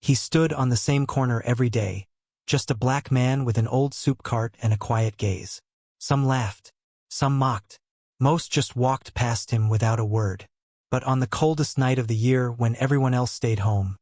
He stood on the same corner every day, just a black man with an old soup cart and a quiet gaze. Some laughed, some mocked, most just walked past him without a word. But on the coldest night of the year when everyone else stayed home,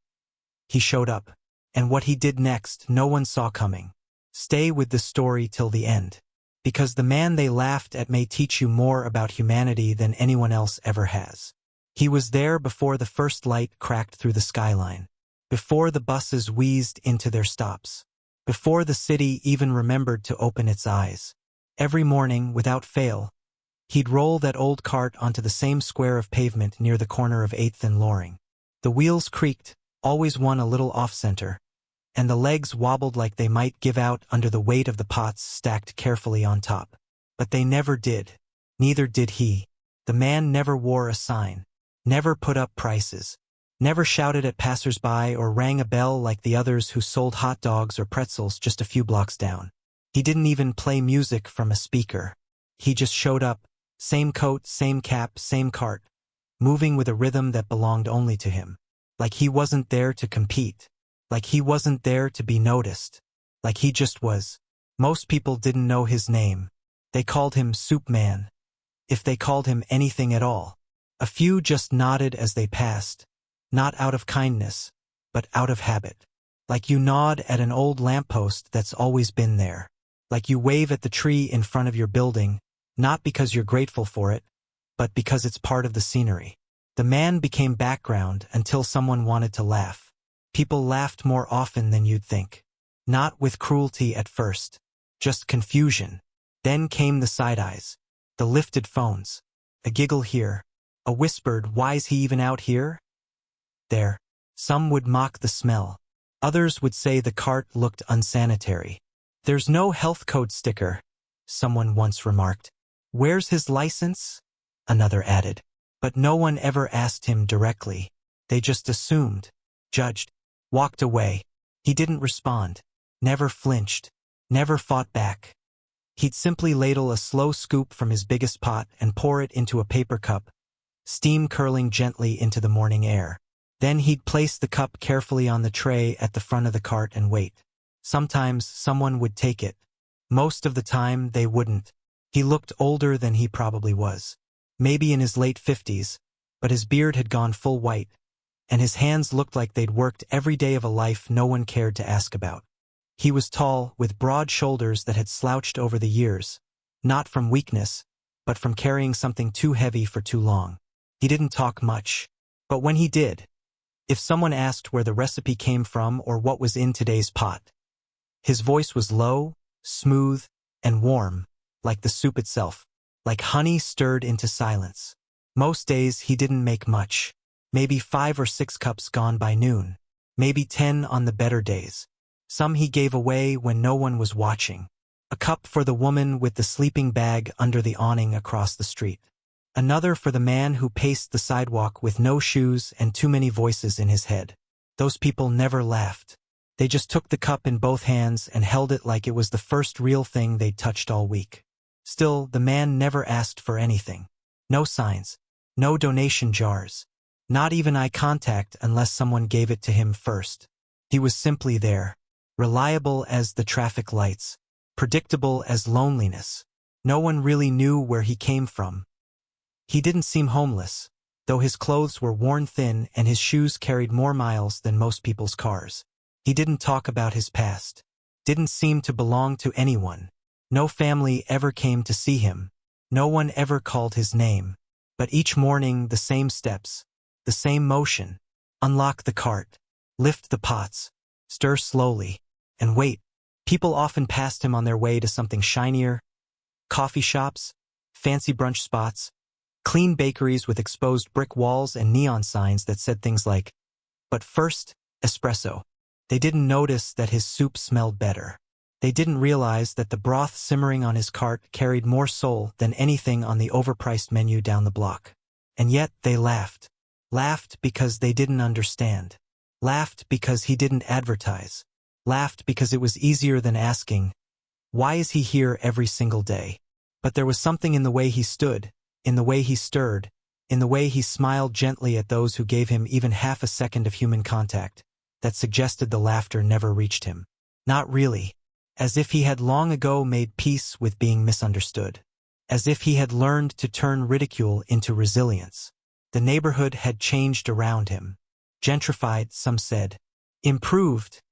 he showed up, and what he did next no one saw coming. Stay with the story till the end, because the man they laughed at may teach you more about humanity than anyone else ever has. He was there before the first light cracked through the skyline, before the buses wheezed into their stops, before the city even remembered to open its eyes. Every morning, without fail, he'd roll that old cart onto the same square of pavement near the corner of 8th and Loring. The wheels creaked, always one a little off-center, and the legs wobbled like they might give out under the weight of the pots stacked carefully on top. But they never did. Neither did he. The man never wore a sign, never put up prices, never shouted at passers-by or rang a bell like the others who sold hot dogs or pretzels just a few blocks down. He didn't even play music from a speaker. He just showed up, same coat, same cap, same cart, moving with a rhythm that belonged only to him. Like he wasn't there to compete. Like he wasn't there to be noticed. Like he just was. Most people didn't know his name. They called him Soup Man. If they called him anything at all. A few just nodded as they passed, not out of kindness, but out of habit. Like you nod at an old lamppost that's always been there. Like you wave at the tree in front of your building, not because you're grateful for it, but because it's part of the scenery. The man became background until someone wanted to laugh. People laughed more often than you'd think. Not with cruelty at first, just confusion. Then came the side eyes, the lifted phones, a giggle here, a whispered, "Why's he even out here?" There. Some would mock the smell. Others would say the cart looked unsanitary. "There's no health code sticker," someone once remarked. "Where's his license?" another added. But no one ever asked him directly. They just assumed, judged, walked away. He didn't respond, never flinched, never fought back. He'd simply ladle a slow scoop from his biggest pot and pour it into a paper cup, steam curling gently into the morning air. Then he'd place the cup carefully on the tray at the front of the cart and wait. Sometimes someone would take it. Most of the time they wouldn't. He looked older than he probably was. Maybe in his late 50s, but his beard had gone full white, and his hands looked like they'd worked every day of a life no one cared to ask about. He was tall, with broad shoulders that had slouched over the years, not from weakness, but from carrying something too heavy for too long. He didn't talk much, but when he did, if someone asked where the recipe came from or what was in today's pot, his voice was low, smooth, and warm, like the soup itself, like honey stirred into silence. Most days he didn't make much, maybe 5 or 6 cups gone by noon, maybe 10 on the better days. Some he gave away when no one was watching. A cup for the woman with the sleeping bag under the awning across the street. Another for the man who paced the sidewalk with no shoes and too many voices in his head. Those people never laughed. They just took the cup in both hands and held it like it was the first real thing they'd touched all week. Still, the man never asked for anything. No signs, no donation jars, not even eye contact unless someone gave it to him first. He was simply there, reliable as the traffic lights, predictable as loneliness. No one really knew where he came from. He didn't seem homeless, though his clothes were worn thin and his shoes carried more miles than most people's cars. He didn't talk about his past, didn't seem to belong to anyone. No family ever came to see him. No one ever called his name. But each morning the same steps, the same motion. Unlock the cart, lift the pots, stir slowly, and wait. People often passed him on their way to something shinier. Coffee shops, fancy brunch spots, clean bakeries with exposed brick walls and neon signs that said things like, "But first, espresso." They didn't notice that his soup smelled better. They didn't realize that the broth simmering on his cart carried more soul than anything on the overpriced menu down the block. And yet they laughed. Laughed because they didn't understand. Laughed because he didn't advertise. Laughed because it was easier than asking, "Why is he here every single day?" But there was something in the way he stood, in the way he stirred, in the way he smiled gently at those who gave him even half a second of human contact, that suggested the laughter never reached him. Not really. As if he had long ago made peace with being misunderstood. As if he had learned to turn ridicule into resilience. The neighborhood had changed around him. Gentrified, some said. Improved,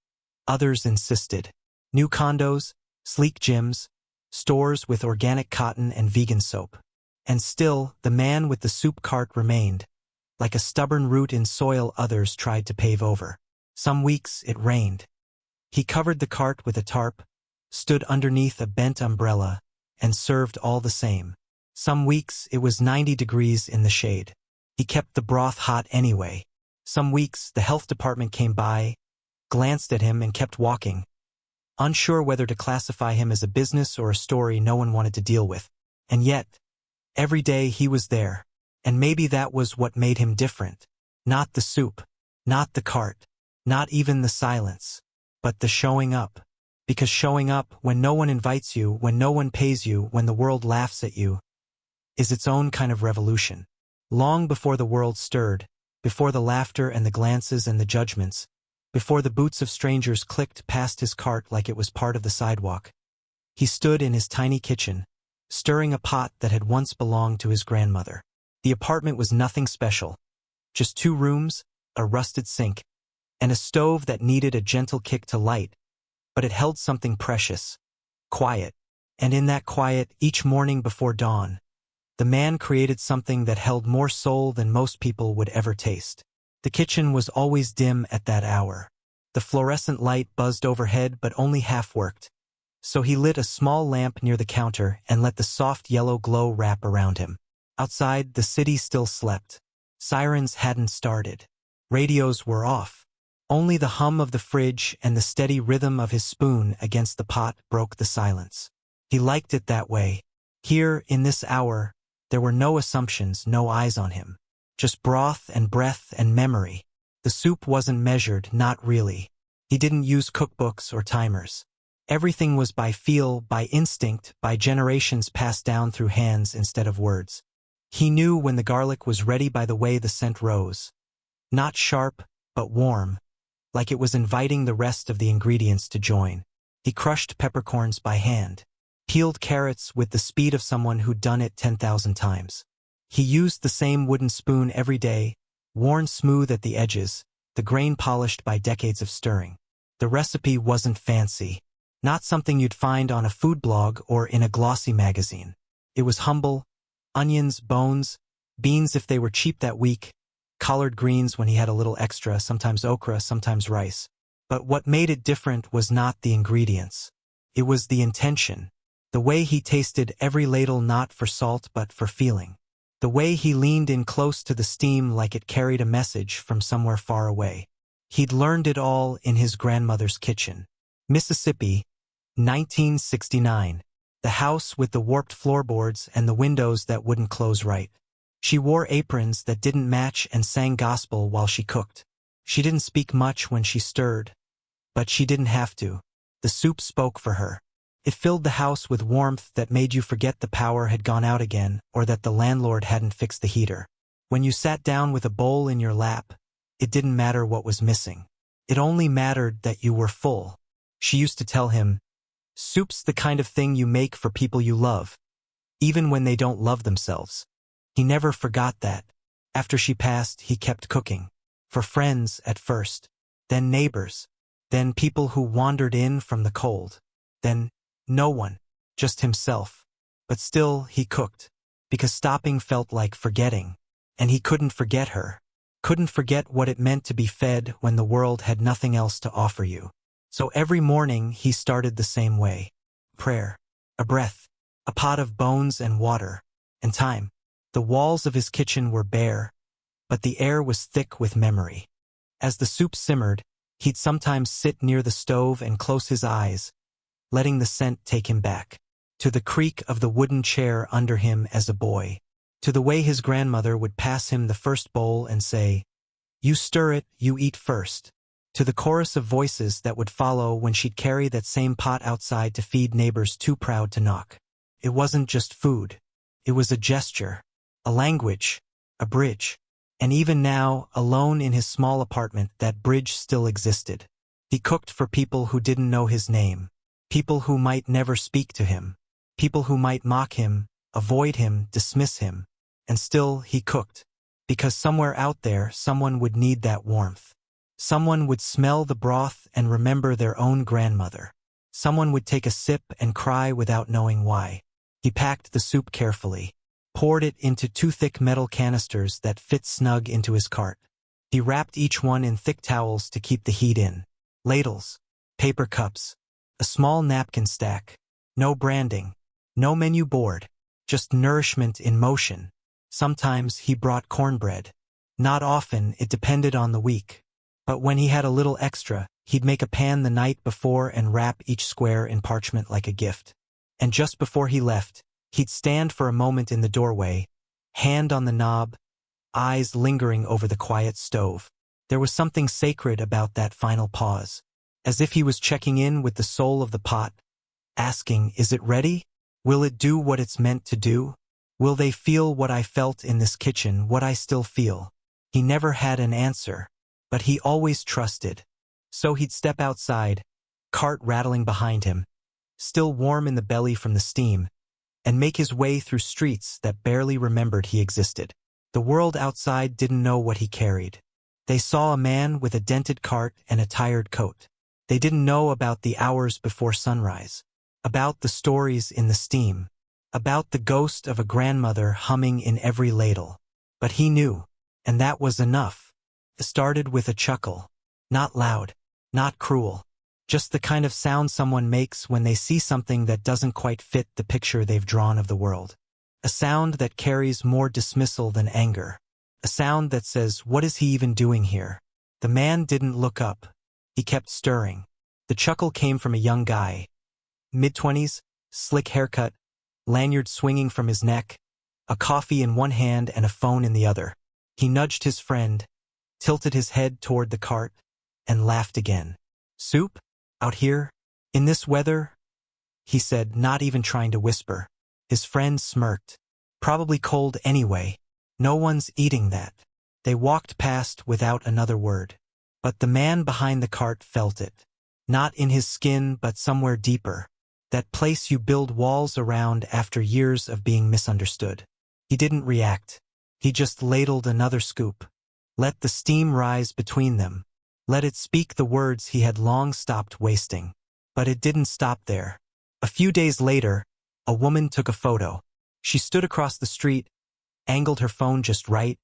others insisted. New condos, sleek gyms, stores with organic cotton and vegan soap. And still, the man with the soup cart remained, like a stubborn root in soil others tried to pave over. Some weeks it rained. He covered the cart with a tarp, stood underneath a bent umbrella, and served all the same. Some weeks it was 90 degrees in the shade. He kept the broth hot anyway. Some weeks the health department came by, glanced at him and kept walking, unsure whether to classify him as a business or a story no one wanted to deal with. And yet, every day he was there, and maybe that was what made him different. Not the soup, not the cart, not even the silence, but the showing up. Because showing up when no one invites you, when no one pays you, when the world laughs at you, is its own kind of revolution. Long before the world stirred, before the laughter and the glances and the judgments, before the boots of strangers clicked past his cart like it was part of the sidewalk, he stood in his tiny kitchen, stirring a pot that had once belonged to his grandmother. The apartment was nothing special. Just 2 rooms, a rusted sink, and a stove that needed a gentle kick to light, but it held something precious, quiet. And in that quiet, each morning before dawn, the man created something that held more soul than most people would ever taste. The kitchen was always dim at that hour. The fluorescent light buzzed overhead but only half worked, so he lit a small lamp near the counter and let the soft yellow glow wrap around him. Outside, the city still slept. Sirens hadn't started. Radios were off. Only the hum of the fridge and the steady rhythm of his spoon against the pot broke the silence. He liked it that way. Here, in this hour, there were no assumptions, no eyes on him. Just broth and breath and memory. The soup wasn't measured, not really. He didn't use cookbooks or timers. Everything was by feel, by instinct, by generations passed down through hands instead of words. He knew when the garlic was ready by the way the scent rose. Not sharp, but warm, like it was inviting the rest of the ingredients to join. He crushed peppercorns by hand, peeled carrots with the speed of someone who'd done it 10,000 times. He used the same wooden spoon every day, worn smooth at the edges, the grain polished by decades of stirring. The recipe wasn't fancy, not something you'd find on a food blog or in a glossy magazine. It was humble: onions, bones, beans if they were cheap that week, collard greens when he had a little extra, sometimes okra, sometimes rice. But what made it different was not the ingredients. It was the intention, the way he tasted every ladle, not for salt but for feeling. The way he leaned in close to the steam like it carried a message from somewhere far away. He'd learned it all in his grandmother's kitchen. Mississippi, 1969. The house with the warped floorboards and the windows that wouldn't close right. She wore aprons that didn't match and sang gospel while she cooked. She didn't speak much when she stirred, but she didn't have to. The soup spoke for her. It filled the house with warmth that made you forget the power had gone out again or that the landlord hadn't fixed the heater. When you sat down with a bowl in your lap, it didn't matter what was missing. It only mattered that you were full. She used to tell him, "Soup's the kind of thing you make for people you love, even when they don't love themselves." He never forgot that. After she passed, he kept cooking. For friends at first, then neighbors, then people who wandered in from the cold, then no one, just himself. But still, he cooked, because stopping felt like forgetting. And he couldn't forget her. Couldn't forget what it meant to be fed when the world had nothing else to offer you. So every morning he started the same way. Prayer, a breath, a pot of bones and water, and time. The walls of his kitchen were bare, but the air was thick with memory. As the soup simmered, he'd sometimes sit near the stove and close his eyes, letting the scent take him back. To the creak of the wooden chair under him as a boy. To the way his grandmother would pass him the first bowl and say, "You stir it, you eat first." To the chorus of voices that would follow when she'd carry that same pot outside to feed neighbors too proud to knock. It wasn't just food. It was a gesture, a language, a bridge. And even now, alone in his small apartment, that bridge still existed. He cooked for people who didn't know his name, people who might never speak to him, people who might mock him, avoid him, dismiss him. And still he cooked, because somewhere out there someone would need that warmth. Someone would smell the broth and remember their own grandmother. Someone would take a sip and cry without knowing why. He packed the soup carefully, poured it into 2 thick metal canisters that fit snug into his cart. He wrapped each one in thick towels to keep the heat in. Ladles, paper cups, a small napkin stack. No branding, no menu board, just nourishment in motion. Sometimes he brought cornbread. Not often, it depended on the week. But when he had a little extra, he'd make a pan the night before and wrap each square in parchment like a gift. And just before he left, he'd stand for a moment in the doorway, hand on the knob, eyes lingering over the quiet stove. There was something sacred about that final pause, as if he was checking in with the soul of the pot, asking, is it ready? Will it do what it's meant to do? Will they feel what I felt in this kitchen, what I still feel? He never had an answer, but he always trusted. So he'd step outside, cart rattling behind him, still warm in the belly from the steam, and make his way through streets that barely remembered he existed. The world outside didn't know what he carried. They saw a man with a dented cart and a tired coat. They didn't know about the hours before sunrise, about the stories in the steam, about the ghost of a grandmother humming in every ladle. But he knew, and that was enough. It started with a chuckle. Not loud, not cruel. Just the kind of sound someone makes when they see something that doesn't quite fit the picture they've drawn of the world. A sound that carries more dismissal than anger. A sound that says, what is he even doing here? The man didn't look up. He kept stirring. The chuckle came from a young guy. Mid-20s, slick haircut, lanyard swinging from his neck, a coffee in one hand and a phone in the other. He nudged his friend, tilted his head toward the cart, and laughed again. Soup? Out here? In this weather? He said, not even trying to whisper. His friend smirked. Probably cold anyway. No one's eating that. They walked past without another word. But the man behind the cart felt it. Not in his skin, but somewhere deeper. That place you build walls around after years of being misunderstood. He didn't react. He just ladled another scoop. Let the steam rise between them. Let it speak the words he had long stopped wasting. But it didn't stop there. A few days later, a woman took a photo. She stood across the street, angled her phone just right,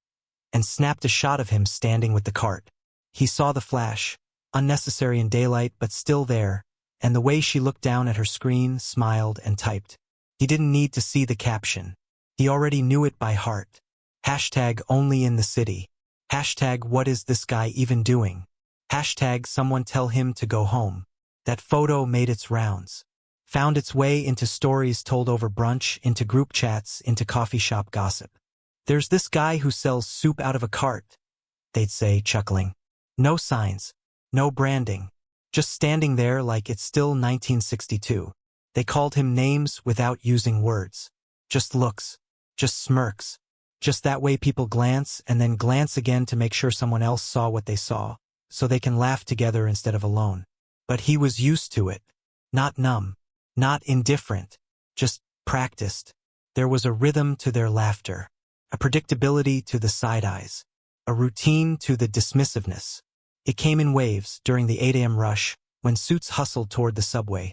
and snapped a shot of him standing with the cart. He saw the flash, unnecessary in daylight but still there, and the way she looked down at her screen, smiled, and typed. He didn't need to see the caption. He already knew it by heart. Hashtag only in the city. Hashtag what is this guy even doing? Hashtag someone tell him to go home. That photo made its rounds. Found its way into stories told over brunch, into group chats, into coffee shop gossip. There's this guy who sells soup out of a cart, they'd say, chuckling. No signs, no branding, just standing there like it's still 1962. They called him names without using words. Just looks, just smirks, just that way people glance and then glance again to make sure someone else saw what they saw, so they can laugh together instead of alone. But he was used to it, not numb. Not indifferent, just practiced. There was a rhythm to their laughter, a predictability to the side eyes, a routine to the dismissiveness. It came in waves during the 8 a.m. rush, when suits hustled toward the subway,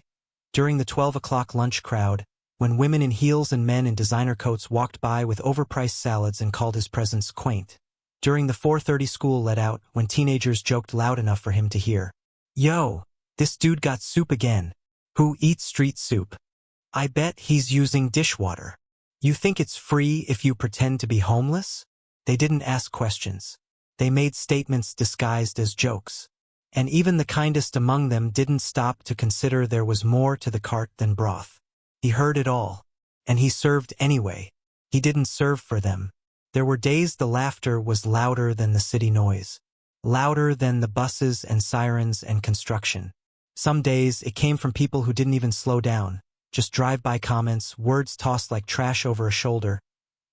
during the 12 o'clock lunch crowd, when women in heels and men in designer coats walked by with overpriced salads and called his presence quaint, during the 4:30 school let out, when teenagers joked loud enough for him to hear. Yo, this dude got soup again. Who eats street soup? I bet he's using dishwater. You think it's free if you pretend to be homeless? They didn't ask questions. They made statements disguised as jokes. And even the kindest among them didn't stop to consider there was more to the cart than broth. He heard it all. And he served anyway. He didn't serve for them. There were days the laughter was louder than the city noise. Louder than the buses and sirens and construction. Some days, it came from people who didn't even slow down, just drive-by comments, words tossed like trash over a shoulder,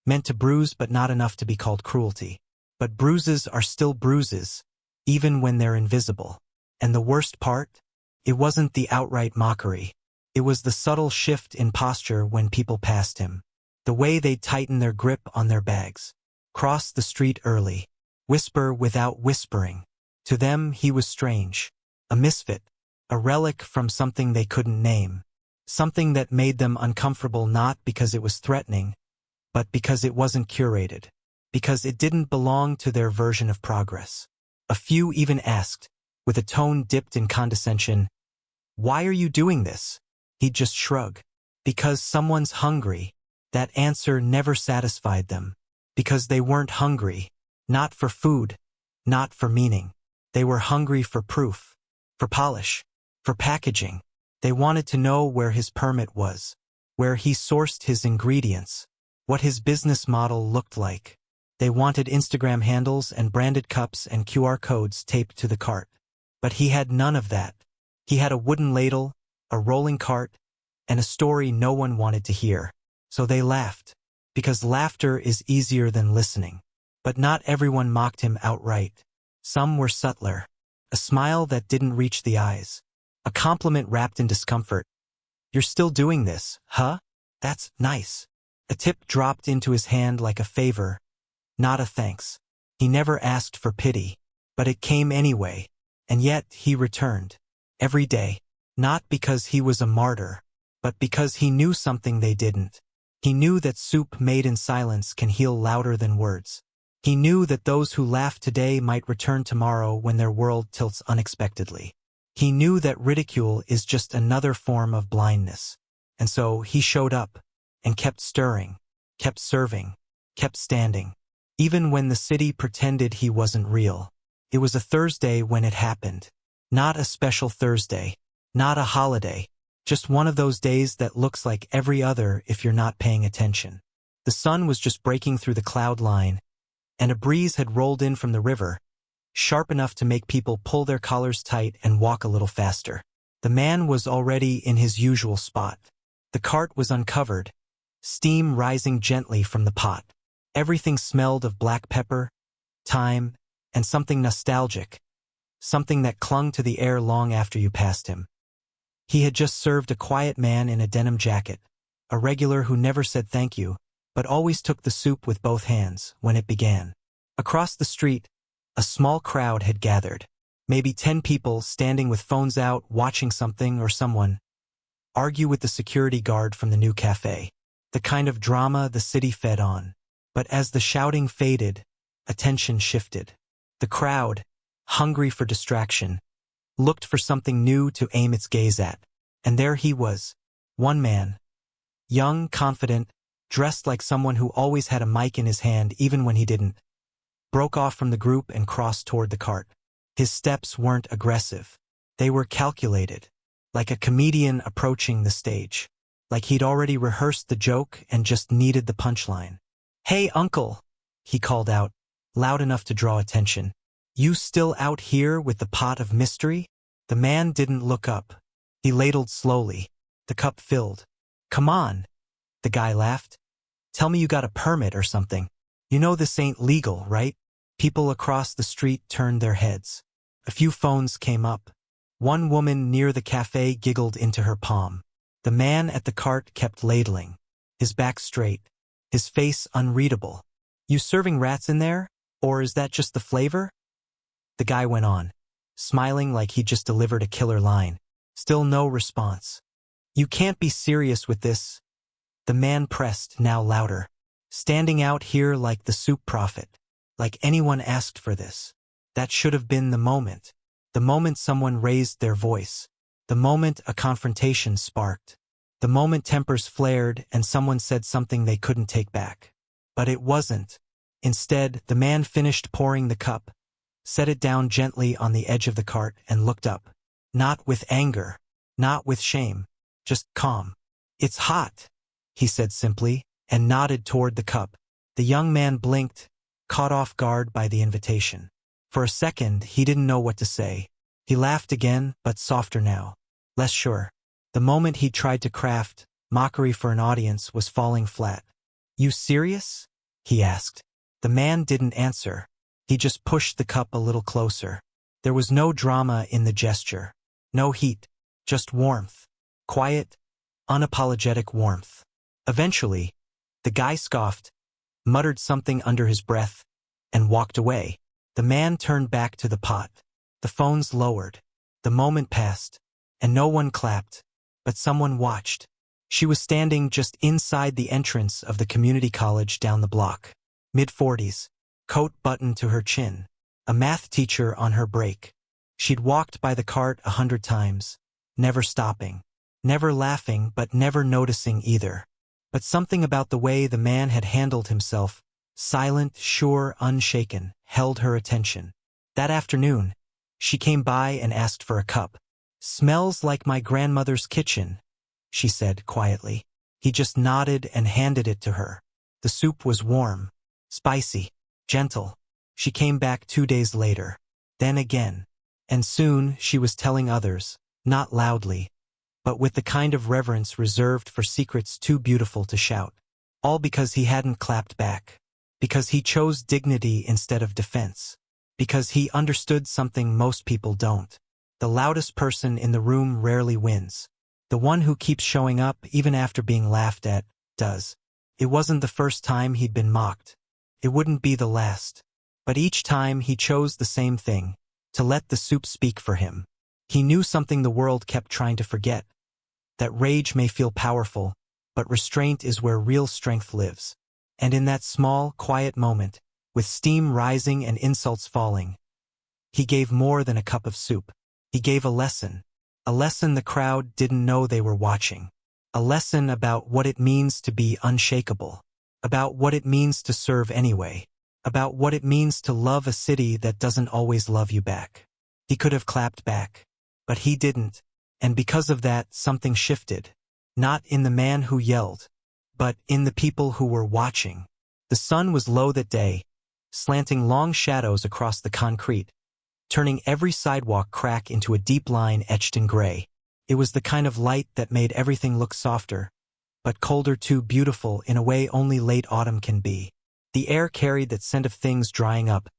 meant to bruise but not enough to be called cruelty. But bruises are still bruises, even when they're invisible. And the worst part? It wasn't the outright mockery. It was the subtle shift in posture when people passed him. The way they'd tighten their grip on their bags. Cross the street early. Whisper without whispering. To them, he was strange. A misfit. A relic from something they couldn't name. Something that made them uncomfortable not because it was threatening, but because it wasn't curated. Because it didn't belong to their version of progress. A few even asked, with a tone dipped in condescension, "Why are you doing this?" He'd just shrug. Because someone's hungry. That answer never satisfied them. Because they weren't hungry. Not for food. Not for meaning. They were hungry for proof. For polish. For packaging. They wanted to know where his permit was. Where he sourced his ingredients. What his business model looked like. They wanted Instagram handles and branded cups and QR codes taped to the cart. But he had none of that. He had a wooden ladle, a rolling cart, and a story no one wanted to hear. So they laughed. Because laughter is easier than listening. But not everyone mocked him outright. Some were subtler. A smile that didn't reach the eyes. A compliment wrapped in discomfort. "You're still doing this, huh? That's nice." A tip dropped into his hand like a favor, not a thanks. He never asked for pity, but it came anyway, and yet he returned. Every day. Not because he was a martyr, but because he knew something they didn't. He knew that soup made in silence can heal louder than words. He knew that those who laugh today might return tomorrow when their world tilts unexpectedly. He knew that ridicule is just another form of blindness. And so he showed up, and kept stirring, kept serving, kept standing. Even when the city pretended he wasn't real. It was a Thursday when it happened. Not a special Thursday. Not a holiday. Just one of those days that looks like every other if you're not paying attention. The sun was just breaking through the cloud line, and a breeze had rolled in from the river, sharp enough to make people pull their collars tight and walk a little faster. The man was already in his usual spot. The cart was uncovered, steam rising gently from the pot. Everything smelled of black pepper, thyme, and something nostalgic, something that clung to the air long after you passed him. He had just served a quiet man in a denim jacket, a regular who never said thank you, but always took the soup with both hands when it began. Across the street, a small crowd had gathered. Maybe 10 people standing with phones out watching something or someone argue with the security guard from the new cafe. The kind of drama the city fed on. But as the shouting faded, attention shifted. The crowd, hungry for distraction, looked for something new to aim its gaze at. And there he was, one man. Young, confident, dressed like someone who always had a mic in his hand even when he didn't. Broke off from the group and crossed toward the cart. His steps weren't aggressive. They were calculated, like a comedian approaching the stage. Like he'd already rehearsed the joke and just needed the punchline. "Hey, uncle," he called out, loud enough to draw attention. "You still out here with the pot of mystery?" The man didn't look up. He ladled slowly. The cup filled. "Come on," the guy laughed. "Tell me you got a permit or something. You know this ain't legal, right?" People across the street turned their heads. A few phones came up. One woman near the cafe giggled into her palm. The man at the cart kept ladling, his back straight, his face unreadable. "You serving rats in there? Or is that just the flavor?" The guy went on, smiling like he'd just delivered a killer line. Still no response. "You can't be serious with this." The man pressed, now louder. "Standing out here like the soup prophet. Like anyone asked for this. That should have been the moment. The moment someone raised their voice. The moment a confrontation sparked. The moment tempers flared and someone said something they couldn't take back. But it wasn't. Instead, the man finished pouring the cup, set it down gently on the edge of the cart and looked up. Not with anger. Not with shame. Just calm. "It's hot," he said simply, and nodded toward the cup. The young man blinked, caught off guard by the invitation. For a second, he didn't know what to say. He laughed again, but softer now. Less sure. The moment he tried to craft mockery for an audience was falling flat. "You serious?" he asked. The man didn't answer. He just pushed the cup a little closer. There was no drama in the gesture. No heat. Just warmth. Quiet, unapologetic warmth. Eventually, the guy scoffed, muttered something under his breath, and walked away. The man turned back to the pot. The phones lowered. The moment passed, and no one clapped, but someone watched. She was standing just inside the entrance of the community college down the block. Mid-40s, coat buttoned to her chin. A math teacher on her break. She'd walked by the cart 100 times, never stopping, never laughing but never noticing either. But something about the way the man had handled himself, silent, sure, unshaken, held her attention. That afternoon, she came by and asked for a cup. "Smells like my grandmother's kitchen," she said quietly. He just nodded and handed it to her. The soup was warm, spicy, gentle. She came back 2 days later. Then again. And soon she was telling others, not loudly, but with the kind of reverence reserved for secrets too beautiful to shout. All because he hadn't clapped back. Because he chose dignity instead of defense. Because he understood something most people don't. The loudest person in the room rarely wins. The one who keeps showing up even after being laughed at, does. It wasn't the first time he'd been mocked. It wouldn't be the last. But each time he chose the same thing, to let the soup speak for him. He knew something the world kept trying to forget. That rage may feel powerful, but restraint is where real strength lives. And in that small, quiet moment, with steam rising and insults falling, he gave more than a cup of soup. He gave a lesson the crowd didn't know they were watching. A lesson about what it means to be unshakable. About what it means to serve anyway. About what it means to love a city that doesn't always love you back. He could have clapped back, but he didn't, and because of that something shifted. Not in the man who yelled, but in the people who were watching. The sun was low that day, slanting long shadows across the concrete, turning every sidewalk crack into a deep line etched in gray. It was the kind of light that made everything look softer, but colder too, beautiful in a way only late autumn can be. The air carried that scent of things drying up.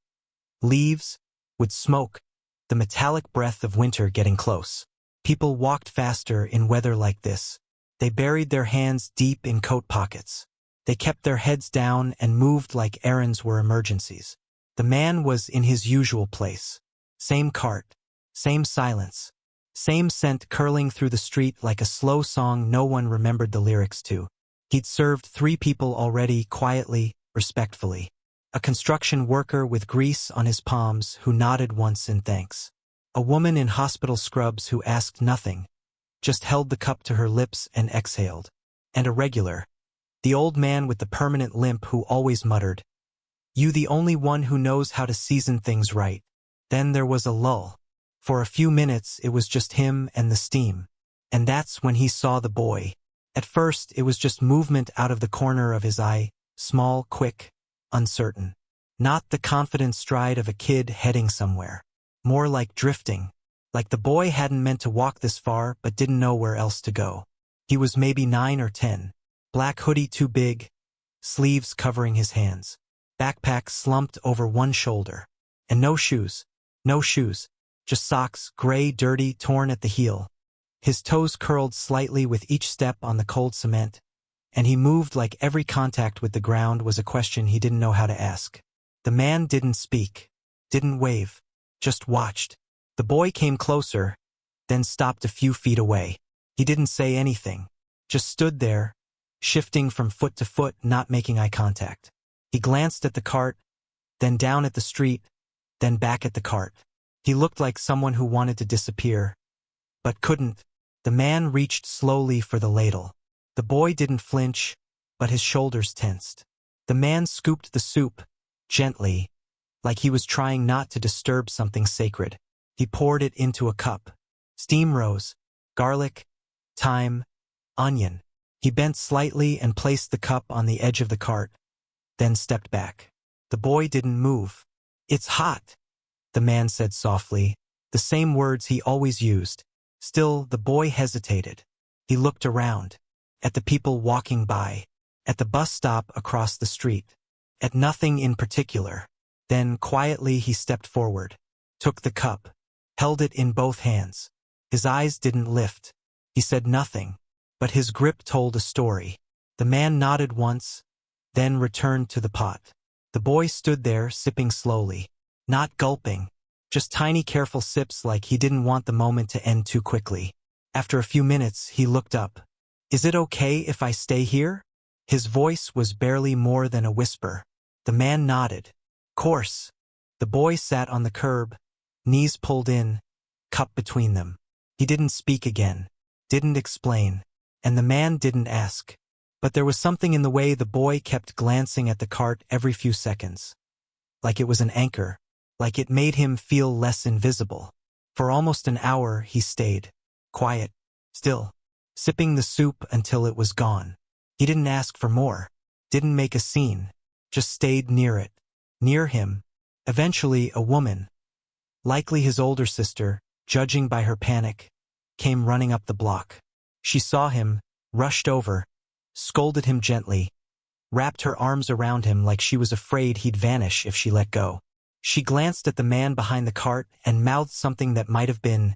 Leaves, with smoke, the metallic breath of winter getting close. People walked faster in weather like this. They buried their hands deep in coat pockets. They kept their heads down and moved like errands were emergencies. The man was in his usual place. Same cart, same silence, same scent curling through the street like a slow song no one remembered the lyrics to. He'd served 3 people already, quietly, respectfully. A construction worker with grease on his palms who nodded once in thanks. A woman in hospital scrubs who asked nothing, just held the cup to her lips and exhaled. And a regular, the old man with the permanent limp who always muttered, "You the only one who knows how to season things right." Then there was a lull. For a few minutes it was just him and the steam. And that's when he saw the boy. At first it was just movement out of the corner of his eye, small, quick, uncertain. Not the confident stride of a kid heading somewhere. More like drifting. Like the boy hadn't meant to walk this far but didn't know where else to go. He was maybe 9 or 10. Black hoodie too big, sleeves covering his hands. Backpack slumped over one shoulder. And no shoes. No shoes. Just socks, gray, dirty, torn at the heel. His toes curled slightly with each step on the cold cement, and he moved like every contact with the ground was a question he didn't know how to ask. The man didn't speak, didn't wave, just watched. The boy came closer, then stopped a few feet away. He didn't say anything, just stood there, shifting from foot to foot, not making eye contact. He glanced at the cart, then down at the street, then back at the cart. He looked like someone who wanted to disappear, but couldn't. The man reached slowly for the ladle. The boy didn't flinch, but his shoulders tensed. The man scooped the soup, gently, like he was trying not to disturb something sacred. He poured it into a cup. Steam rose, garlic, thyme, onion. He bent slightly and placed the cup on the edge of the cart, then stepped back. The boy didn't move. "It's hot," the man said softly, the same words he always used. Still, the boy hesitated. He looked around, at the people walking by, at the bus stop across the street, at nothing in particular. Then, quietly, he stepped forward, took the cup, held it in both hands. His eyes didn't lift. He said nothing, but his grip told a story. The man nodded once, then returned to the pot. The boy stood there, sipping slowly, not gulping, just tiny careful sips like he didn't want the moment to end too quickly. After a few minutes, he looked up. "Is it okay if I stay here?" His voice was barely more than a whisper. The man nodded. "Course." The boy sat on the curb, knees pulled in, cup between them. He didn't speak again, didn't explain, and the man didn't ask. But there was something in the way the boy kept glancing at the cart every few seconds. Like it was an anchor, like it made him feel less invisible. For almost an hour he stayed, quiet, still, sipping the soup until it was gone. He didn't ask for more, didn't make a scene, just stayed near it, near him. Eventually a woman, likely his older sister, judging by her panic, came running up the block. She saw him, rushed over, scolded him gently, wrapped her arms around him like she was afraid he'd vanish if she let go. She glanced at the man behind the cart and mouthed something that might have been,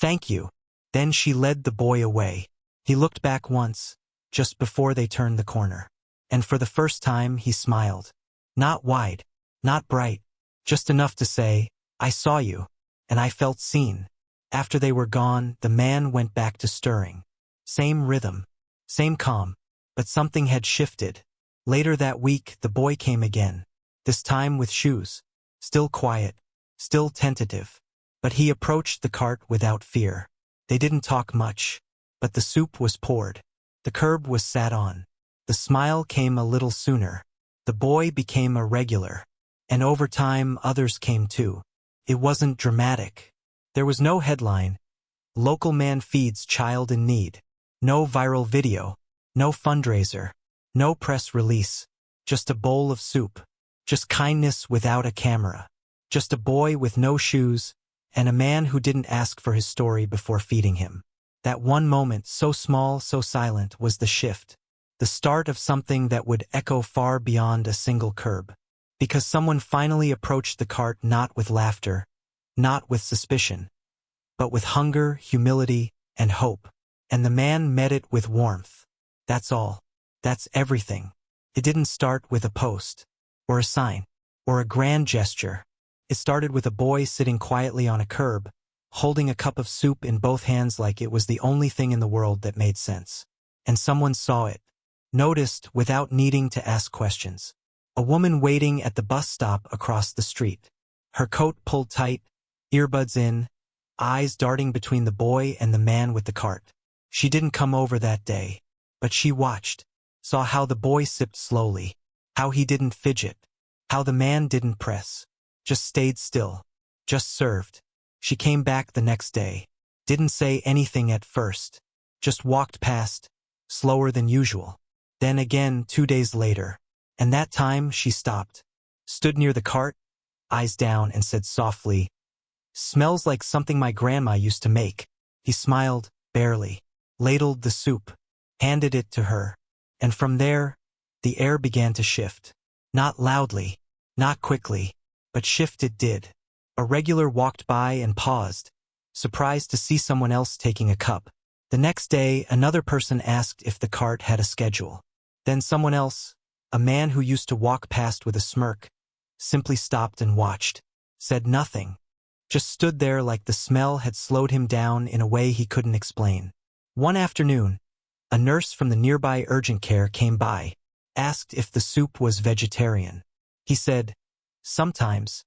"Thank you." Then she led the boy away. He looked back once, just before they turned the corner. And for the first time he smiled. Not wide, not bright, just enough to say, "I saw you, and I felt seen." After they were gone, the man went back to stirring. Same rhythm, same calm, but something had shifted. Later that week, the boy came again, this time with shoes, still quiet, still tentative. But he approached the cart without fear. They didn't talk much, but the soup was poured. The curb was sat on. The smile came a little sooner. The boy became a regular. And over time, others came too. It wasn't dramatic. There was no headline, "Local man feeds child in need." No viral video, no fundraiser, no press release. Just a bowl of soup. Just kindness without a camera. Just a boy with no shoes, and a man who didn't ask for his story before feeding him. That one moment, so small, so silent, was the shift. The start of something that would echo far beyond a single curb. Because someone finally approached the cart not with laughter, not with suspicion, but with hunger, humility, and hope. And the man met it with warmth. That's all. That's everything. It didn't start with a post, or a sign, or a grand gesture. It started with a boy sitting quietly on a curb, holding a cup of soup in both hands like it was the only thing in the world that made sense. And someone saw it, noticed without needing to ask questions. A woman waiting at the bus stop across the street. Her coat pulled tight, earbuds in, eyes darting between the boy and the man with the cart. She didn't come over that day, but she watched, saw how the boy sipped slowly, how he didn't fidget, how the man didn't press, just stayed still, just served. She came back the next day, didn't say anything at first, just walked past, slower than usual. Then again 2 days later, and that time she stopped, stood near the cart, eyes down, and said softly, "Smells like something my grandma used to make." He smiled, barely, ladled the soup, handed it to her, and from there, the air began to shift. Not loudly, not quickly, but shift it did. A regular walked by and paused, surprised to see someone else taking a cup. The next day, another person asked if the cart had a schedule. Then someone else, a man who used to walk past with a smirk, simply stopped and watched, said nothing, just stood there like the smell had slowed him down in a way he couldn't explain. One afternoon, a nurse from the nearby urgent care came by, asked if the soup was vegetarian. He said, "Sometimes,"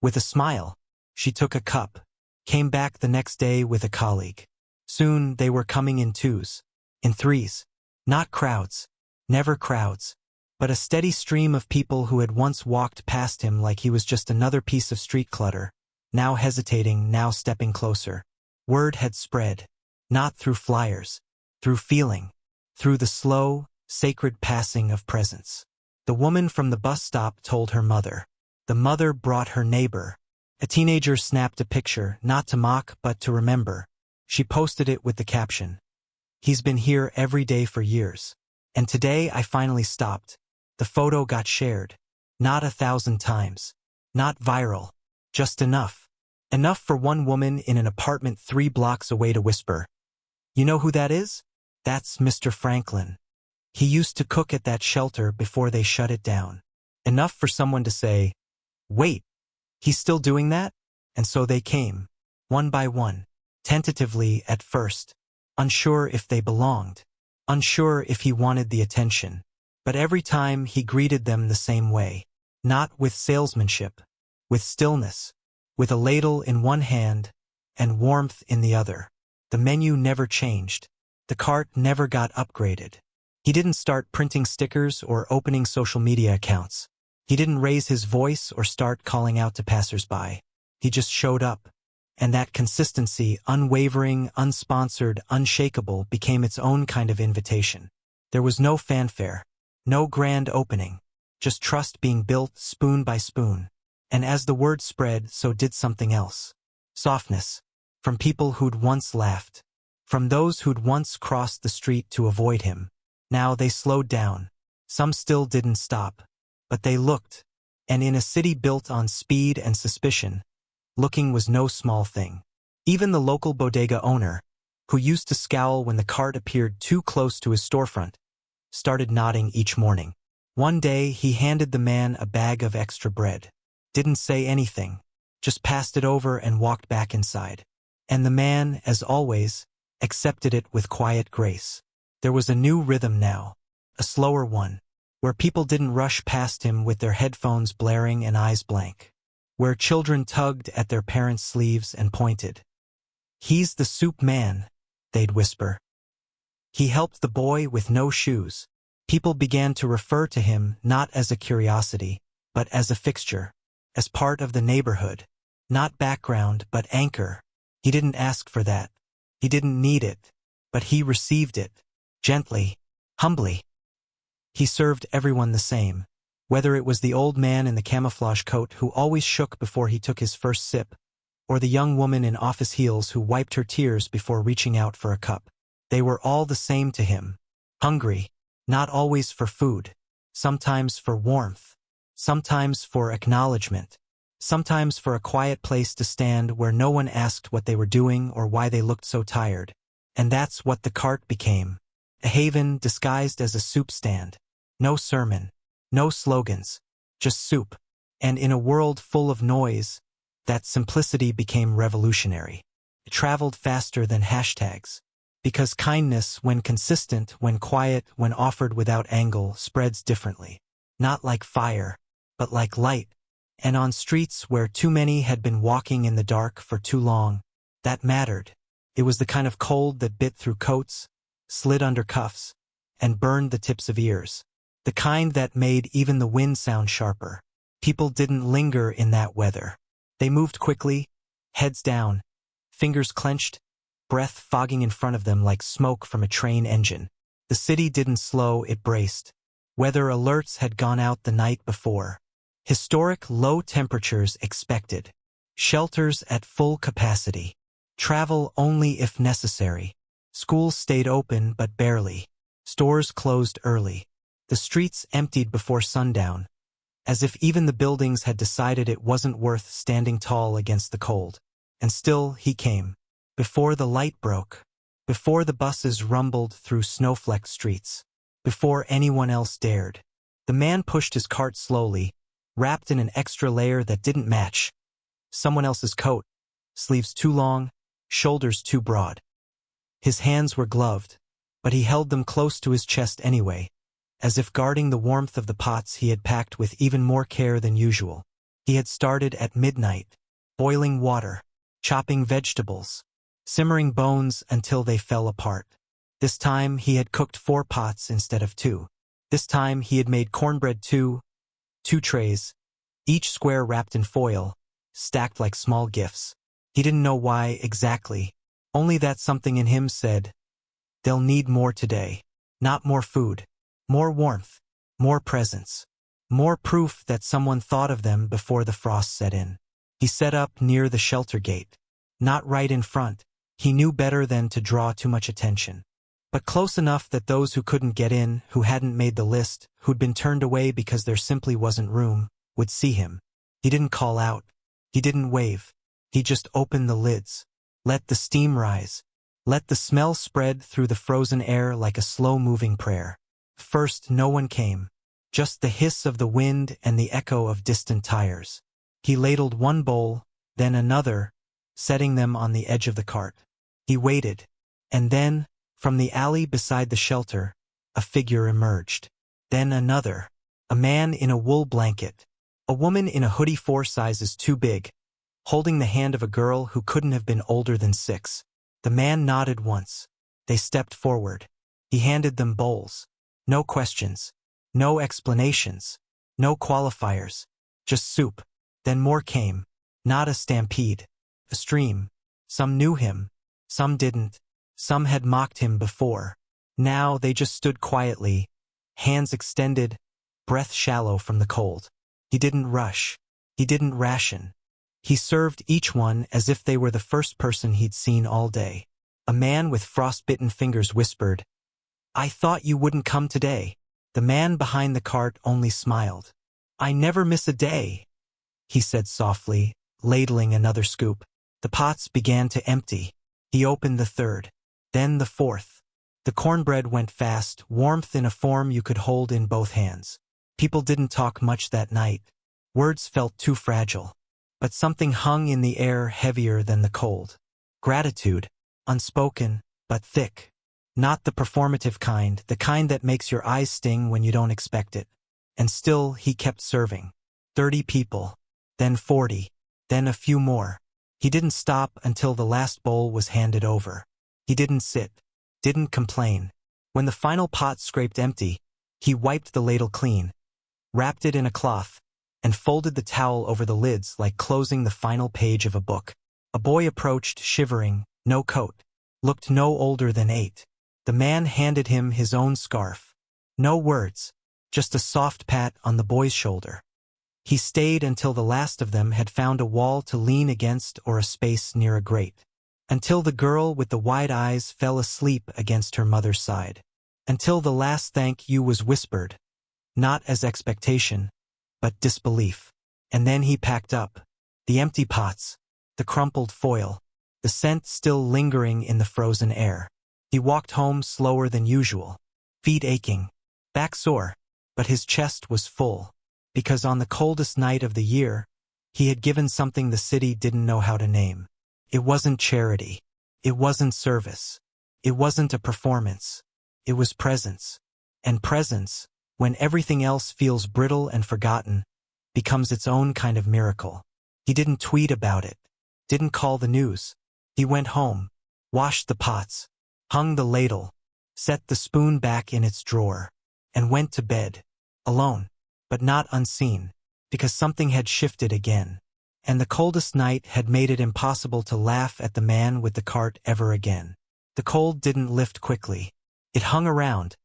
with a smile. She took a cup, came back the next day with a colleague. Soon they were coming in twos, in threes. Not crowds, never crowds, but a steady stream of people who had once walked past him like he was just another piece of street clutter, now hesitating, now stepping closer. Word had spread, not through flyers, through feeling, through the slow, sacred passing of presence. The woman from the bus stop told her mother. The mother brought her neighbor. A teenager snapped a picture, not to mock but to remember. She posted it with the caption, "He's been here every day for years. And today I finally stopped." The photo got shared, not 1,000 times, Not viral. Just enough. Enough for one woman in an apartment 3 blocks away to whisper, "You know who that is? That's Mr. Franklin. He used to cook at that shelter before they shut it down." Enough for someone to say, "Wait, he's still doing that?" And so they came, one by one, tentatively at first, unsure if they belonged, unsure if he wanted the attention. But every time he greeted them the same way, not with salesmanship, with stillness, with a ladle in one hand and warmth in the other. The menu never changed. The cart never got upgraded. He didn't start printing stickers or opening social media accounts. He didn't raise his voice or start calling out to passersby. He just showed up. And that consistency, unwavering, unsponsored, unshakable, became its own kind of invitation. There was no fanfare, no grand opening, just trust being built spoon by spoon. And as the word spread, so did something else. Softness. From people who'd once laughed. From those who'd once crossed the street to avoid him. Now they slowed down. Some still didn't stop. But they looked. And in a city built on speed and suspicion, looking was no small thing. Even the local bodega owner, who used to scowl when the cart appeared too close to his storefront, started nodding each morning. One day he handed the man a bag of extra bread. Didn't say anything, just passed it over and walked back inside. And the man, as always, accepted it with quiet grace. There was a new rhythm now, a slower one, where people didn't rush past him with their headphones blaring and eyes blank, where children tugged at their parents' sleeves and pointed. "He's the soup man," they'd whisper. He helped the boy with no shoes. People began to refer to him not as a curiosity, but as a fixture, as part of the neighborhood. Not background, but anchor. He didn't ask for that. He didn't need it, but he received it, gently, humbly. He served everyone the same, whether it was the old man in the camouflage coat who always shook before he took his first sip, or the young woman in office heels who wiped her tears before reaching out for a cup. They were all the same to him. Hungry, not always for food, sometimes for warmth, sometimes for acknowledgement, sometimes for a quiet place to stand where no one asked what they were doing or why they looked so tired. And that's what the cart became. A haven disguised as a soup stand. No sermon, no slogans, just soup. And in a world full of noise, that simplicity became revolutionary. It traveled faster than hashtags. Because kindness, when consistent, when quiet, when offered without angle, spreads differently. Not like fire, but like light. And on streets where too many had been walking in the dark for too long, that mattered. It was the kind of cold that bit through coats, slid under cuffs, and burned the tips of ears. The kind that made even the wind sound sharper. People didn't linger in that weather. They moved quickly, heads down, fingers clenched, breath fogging in front of them like smoke from a train engine. The city didn't slow, it braced. Weather alerts had gone out the night before. Historic low temperatures expected. Shelters at full capacity. Travel only if necessary. Schools stayed open but barely. Stores closed early. The streets emptied before sundown, as if even the buildings had decided it wasn't worth standing tall against the cold. And still he came. Before the light broke. Before the buses rumbled through snow-flecked streets. Before anyone else dared. The man pushed his cart slowly, wrapped in an extra layer that didn't match. Someone else's coat. Sleeves too long, shoulders too broad. His hands were gloved, but he held them close to his chest anyway, as if guarding the warmth of the pots he had packed with even more care than usual. He had started at midnight, boiling water, chopping vegetables, simmering bones until they fell apart. This time he had cooked 4 pots instead of 2. This time he had made cornbread 2 trays, each square wrapped in foil, stacked like small gifts. He didn't know why exactly, only that something in him said, they'll need more today. Not more food, more warmth, more presence, more proof that someone thought of them before the frost set in. He set up near the shelter gate, not right in front. He knew better than to draw too much attention, but close enough that those who couldn't get in, who hadn't made the list, who'd been turned away because there simply wasn't room, would see him. He didn't call out. He didn't wave. He just opened the lids. Let the steam rise. Let the smell spread through the frozen air like a slow-moving prayer. First, no one came. Just the hiss of the wind and the echo of distant tires. He ladled one bowl, then another, setting them on the edge of the cart. He waited. And then, from the alley beside the shelter, a figure emerged. Then another. A man in a wool blanket. A woman in a hoodie 4 sizes too big, holding the hand of a girl who couldn't have been older than 6. The man nodded once. They stepped forward. He handed them bowls. No questions. No explanations. No qualifiers. Just soup. Then more came. Not a stampede. A stream. Some knew him. Some didn't. Some had mocked him before. Now they just stood quietly, hands extended, breath shallow from the cold. He didn't rush. He didn't ration. He served each one as if they were the first person he'd seen all day. A man with frostbitten fingers whispered, "I thought you wouldn't come today." The man behind the cart only smiled. "I never miss a day," he said softly, ladling another scoop. The pots began to empty. He opened the third, then the fourth. The cornbread went fast, warmth in a form you could hold in both hands. People didn't talk much that night. Words felt too fragile. But something hung in the air heavier than the cold. Gratitude, unspoken, but thick. Not the performative kind, the kind that makes your eyes sting when you don't expect it. And still, he kept serving. 30 people, then 40, then a few more. He didn't stop until the last bowl was handed over. He didn't sit, didn't complain. When the final pot scraped empty, he wiped the ladle clean, wrapped it in a cloth, and folded the towel over the lids like closing the final page of a book. A boy approached, shivering, no coat, looked no older than 8. The man handed him his own scarf. No words, just a soft pat on the boy's shoulder. He stayed until the last of them had found a wall to lean against or a space near a grate. Until the girl with the wide eyes fell asleep against her mother's side. Until the last thank you was whispered, not as expectation, but disbelief. And then he packed up. The empty pots, the crumpled foil, the scent still lingering in the frozen air. He walked home slower than usual, feet aching, back sore, but his chest was full, because on the coldest night of the year, he had given something the city didn't know how to name. It wasn't charity. It wasn't service. It wasn't a performance. It was presence. And presence, when everything else feels brittle and forgotten, becomes its own kind of miracle. He didn't tweet about it, didn't call the news. He went home, washed the pots, hung the ladle, set the spoon back in its drawer, and went to bed, alone, but not unseen, because something had shifted again. And the coldest night had made it impossible to laugh at the man with the cart ever again. The cold didn't lift quickly. It hung around,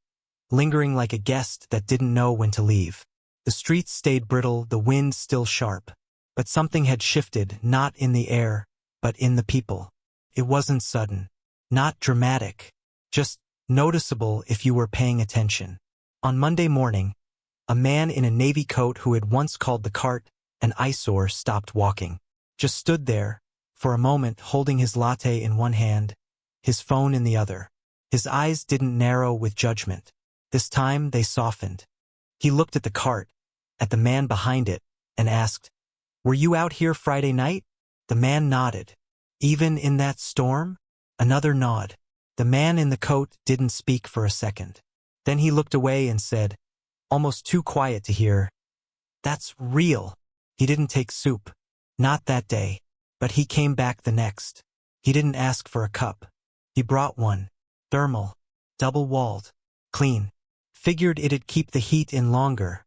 lingering like a guest that didn't know when to leave. The streets stayed brittle, the wind still sharp. But something had shifted, not in the air, but in the people. It wasn't sudden, not dramatic, just noticeable if you were paying attention. On Monday morning, a man in a navy coat who had once called the cart an eyesore stopped walking. Just stood there, for a moment holding his latte in one hand, his phone in the other. His eyes didn't narrow with judgment. This time they softened. He looked at the cart, at the man behind it, and asked, "Were you out here Friday night?" The man nodded. "Even in that storm?" Another nod. The man in the coat didn't speak for a second. Then he looked away and said, almost too quiet to hear, "That's real." He didn't take soup. Not that day. But he came back the next. He didn't ask for a cup. He brought one. Thermal. Double-walled. Clean. Figured it'd keep the heat in longer,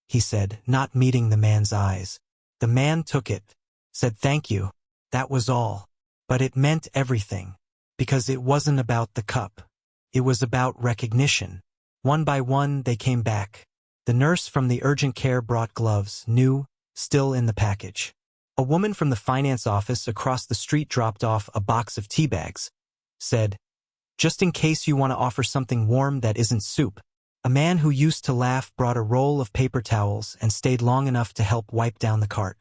he said, not meeting the man's eyes. The man took it. Said thank you. That was all. But it meant everything. Because it wasn't about the cup. It was about recognition. One by one they came back. The nurse from the urgent care brought gloves, new, still in the package. A woman from the finance office across the street dropped off a box of tea bags. Said, "Just in case you want to offer something warm that isn't soup." A man who used to laugh brought a roll of paper towels and stayed long enough to help wipe down the cart.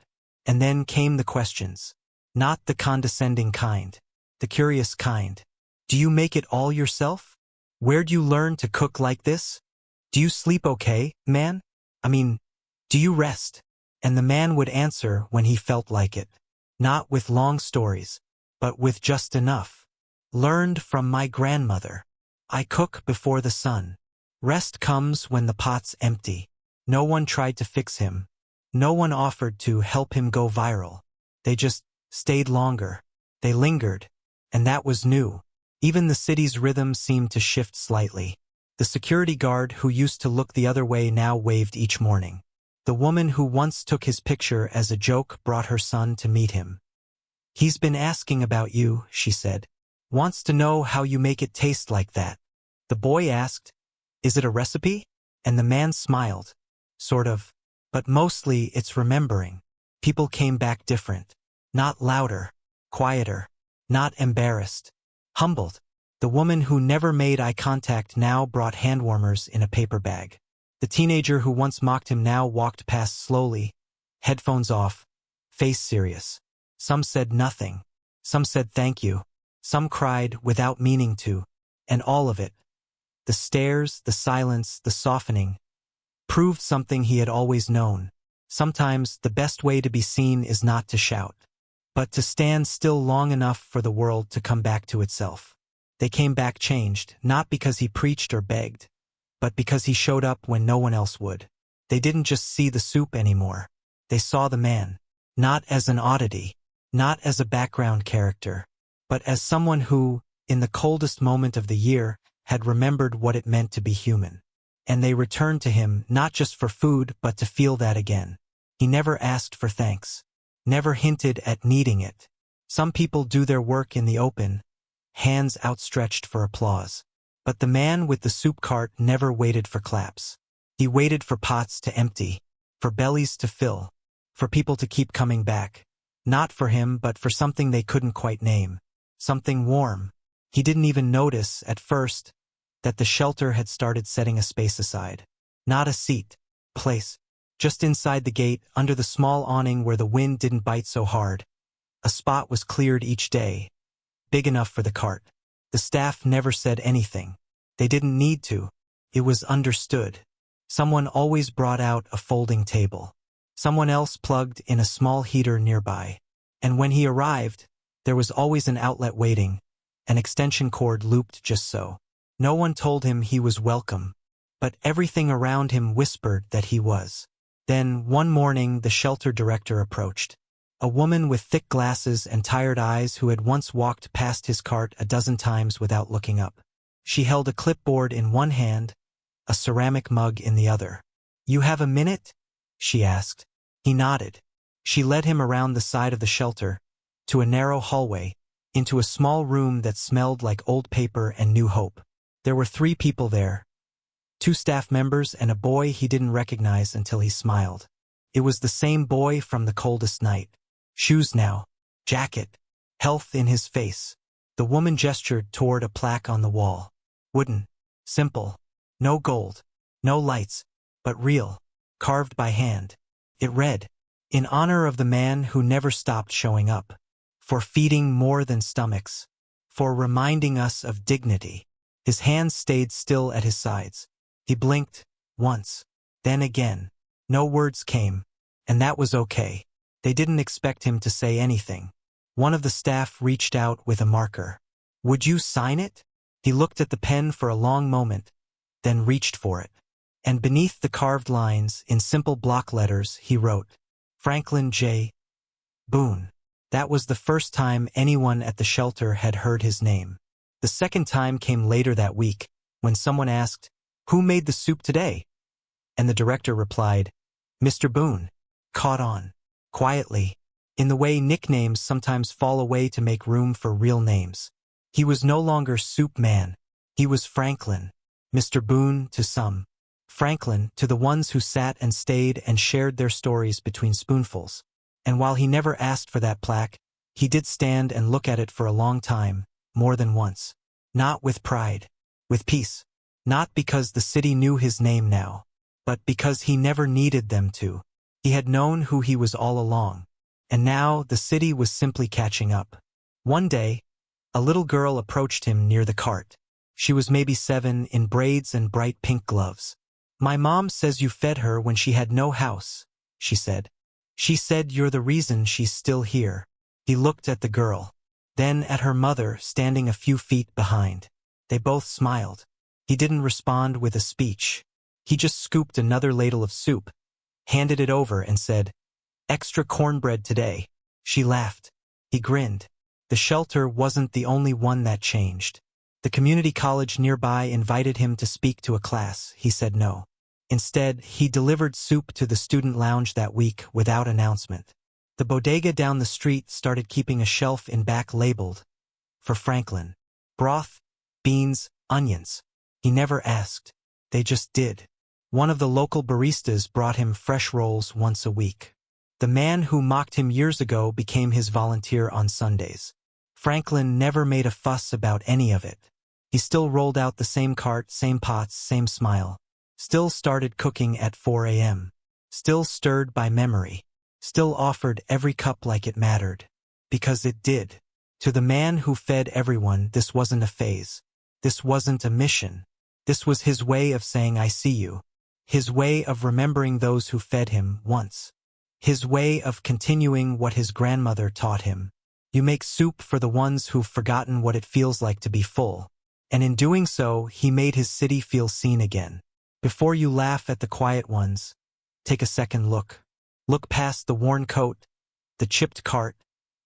And then came the questions. Not the condescending kind. The curious kind. Do you make it all yourself? Where'd you learn to cook like this? Do you sleep okay, man? I mean, do you rest? And the man would answer when he felt like it. Not with long stories, but with just enough. Learned from my grandmother. I cook before the sun. Rest comes when the pot's empty. No one tried to fix him. No one offered to help him go viral. They just stayed longer. They lingered. And that was new. Even the city's rhythm seemed to shift slightly. The security guard who used to look the other way now waved each morning. The woman who once took his picture as a joke brought her son to meet him. He's been asking about you, she said. Wants to know how you make it taste like that. The boy asked, is it a recipe? And the man smiled. Sort of. But mostly it's remembering. People came back different. Not louder. Quieter. Not embarrassed. Humbled. The woman who never made eye contact now brought hand warmers in a paper bag. The teenager who once mocked him now walked past slowly, headphones off, face serious. Some said nothing. Some said thank you. Some cried without meaning to. And all of it, the stares, the silence, the softening, proved something he had always known. Sometimes the best way to be seen is not to shout, but to stand still long enough for the world to come back to itself. They came back changed, not because he preached or begged, but because he showed up when no one else would. They didn't just see the soup anymore. They saw the man, not as an oddity, not as a background character, but as someone who, in the coldest moment of the year, had remembered what it meant to be human. And they returned to him not just for food but to feel that again. He never asked for thanks, never hinted at needing it. Some people do their work in the open, hands outstretched for applause. But the man with the soup cart never waited for claps. He waited for pots to empty, for bellies to fill, for people to keep coming back. Not for him, but for something they couldn't quite name. Something warm. He didn't even notice, at first, that the shelter had started setting a space aside. Not a seat, place. Just inside the gate, under the small awning where the wind didn't bite so hard. A spot was cleared each day, big enough for the cart. The staff never said anything. They didn't need to. It was understood. Someone always brought out a folding table. Someone else plugged in a small heater nearby. And when he arrived, there was always an outlet waiting, an extension cord looped just so. No one told him he was welcome, but everything around him whispered that he was. Then, one morning, the shelter director approached. A woman with thick glasses and tired eyes who had once walked past his cart a dozen times without looking up. She held a clipboard in one hand, a ceramic mug in the other. "You have a minute?" she asked. He nodded. She led him around the side of the shelter, to a narrow hallway, into a small room that smelled like old paper and new hope. There were 3 people there. 2 staff members and a boy he didn't recognize until he smiled. It was the same boy from the coldest night. Shoes now, jacket, health in his face. The woman gestured toward a plaque on the wall. Wooden, simple, no gold, no lights, but real, carved by hand. It read, "In honor of the man who never stopped showing up, for feeding more than stomachs, for reminding us of dignity." His hands stayed still at his sides. He blinked, once, then again. No words came, and that was okay. They didn't expect him to say anything. One of the staff reached out with a marker. "Would you sign it?" He looked at the pen for a long moment, then reached for it. And beneath the carved lines, in simple block letters, he wrote, "Franklin J. Boone." That was the first time anyone at the shelter had heard his name. The second time came later that week, when someone asked, "Who made the soup today?" And the director replied, "Mr. Boone." Caught on. Quietly, in the way nicknames sometimes fall away to make room for real names. He was no longer Soup Man. He was Franklin. Mr. Boone to some. Franklin to the ones who sat and stayed and shared their stories between spoonfuls. And while he never asked for that plaque, he did stand and look at it for a long time, more than once. Not with pride. With peace. Not because the city knew his name now, but because he never needed them to. He had known who he was all along. And now the city was simply catching up. One day, a little girl approached him near the cart. She was maybe 7, in braids and bright pink gloves. "My mom says you fed her when she had no house," she said. "She said you're the reason she's still here." He looked at the girl, then at her mother standing a few feet behind. They both smiled. He didn't respond with a speech. He just scooped another ladle of soup, handed it over and said, "Extra cornbread today." She laughed. He grinned. The shelter wasn't the only one that changed. The community college nearby invited him to speak to a class. He said no. Instead, he delivered soup to the student lounge that week without announcement. The bodega down the street started keeping a shelf in back labeled, "For Franklin." Broth, beans, onions. He never asked. They just did. One of the local baristas brought him fresh rolls once a week. The man who mocked him years ago became his volunteer on Sundays. Franklin never made a fuss about any of it. He still rolled out the same cart, same pots, same smile. Still started cooking at 4 a.m. Still stirred by memory. Still offered every cup like it mattered. Because it did. To the man who fed everyone, this wasn't a phase. This wasn't a mission. This was his way of saying "I see you." His way of remembering those who fed him once. His way of continuing what his grandmother taught him. You make soup for the ones who've forgotten what it feels like to be full. And in doing so, he made his city feel seen again. Before you laugh at the quiet ones, take a second look. Look past the worn coat, the chipped cart,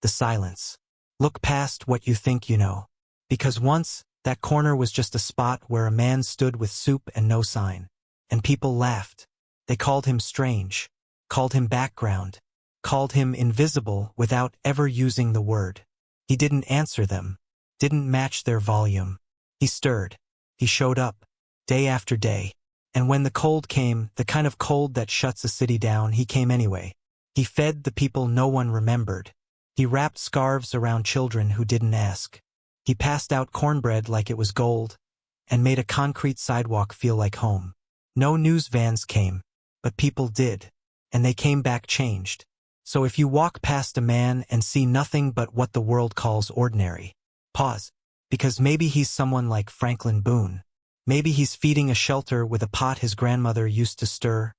the silence. Look past what you think you know. Because once, that corner was just a spot where a man stood with soup and no sign. And people laughed. They called him strange, called him background, called him invisible without ever using the word. He didn't answer them, didn't match their volume. He stirred. He showed up, day after day. And when the cold came, the kind of cold that shuts a city down, he came anyway. He fed the people no one remembered. He wrapped scarves around children who didn't ask. He passed out cornbread like it was gold, and made a concrete sidewalk feel like home. No news vans came, but people did, and they came back changed. So if you walk past a man and see nothing but what the world calls ordinary, pause, because maybe he's someone like Franklin Boone. Maybe he's feeding a shelter with a pot his grandmother used to stir,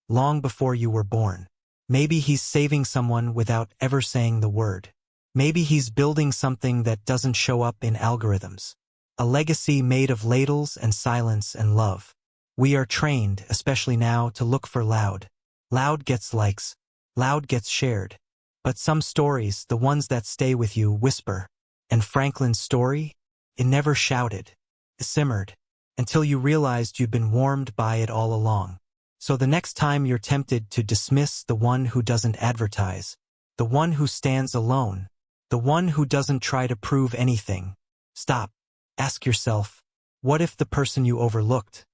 long before you were born. Maybe he's saving someone without ever saying the word. Maybe he's building something that doesn't show up in algorithms. A legacy made of ladles and silence and love. We are trained, especially now, to look for loud. Loud gets likes. Loud gets shared. But some stories, the ones that stay with you, whisper. And Franklin's story? It never shouted. It simmered. Until you realized you'd been warmed by it all along. So the next time you're tempted to dismiss the one who doesn't advertise, the one who stands alone, the one who doesn't try to prove anything, stop. Ask yourself, what if the person you overlooked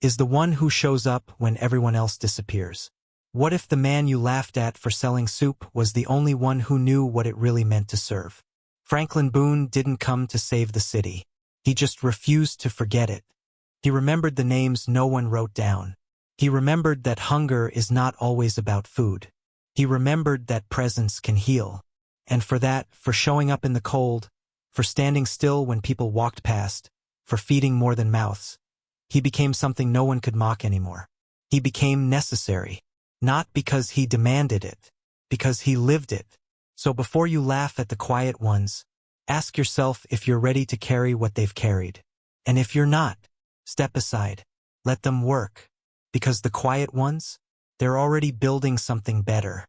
is the one who shows up when everyone else disappears? What if the man you laughed at for selling soup was the only one who knew what it really meant to serve? Franklin Boone didn't come to save the city. He just refused to forget it. He remembered the names no one wrote down. He remembered that hunger is not always about food. He remembered that presence can heal. And for that, for showing up in the cold, for standing still when people walked past, for feeding more than mouths, he became something no one could mock anymore. He became necessary. Not because he demanded it, because he lived it. So before you laugh at the quiet ones, ask yourself if you're ready to carry what they've carried. And if you're not, step aside. Let them work. Because the quiet ones, they're already building something better.